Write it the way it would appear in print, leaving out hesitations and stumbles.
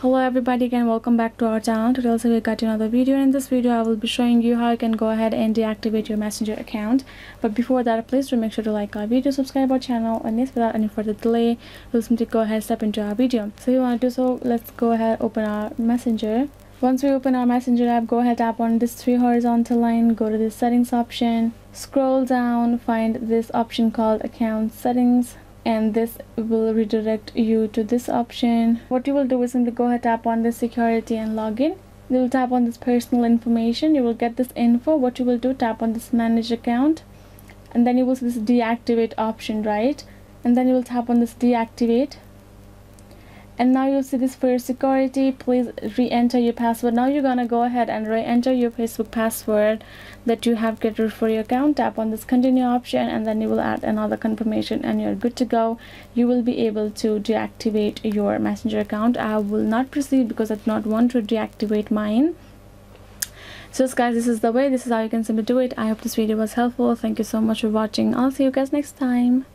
Hello everybody, again welcome back to our channel. Today also we got another video, and in this video I will be showing you how you can go ahead and deactivate your messenger account. But before that, please do make sure to like our video, subscribe our channel, and yes, without any further delay we'll simply go ahead and step into our video. So if you want to do so, let's go ahead open our messenger. Once we open our messenger app, go ahead, tap on this three horizontal line, go to the settings option, scroll down, find this option called account settings, and this will redirect you to this option. What you will do is simply go ahead, tap on this security and login. You will tap on this personal information. You will get this info. What you will do, tap on this manage account, and then you will see this deactivate option, right? And then you will tap on this deactivate, and now you'll see this for your security, please re-enter your password. Now you're gonna go ahead and re-enter your Facebook password that you have created for your account. Tap on this continue option, and then you will add another confirmation, and you're good to go. You will be able to deactivate your messenger account. I will not proceed because I do not want to deactivate mine. So guys, this is the way, this is how you can simply do it. I hope this video was helpful. Thank you so much for watching. I'll see you guys next time.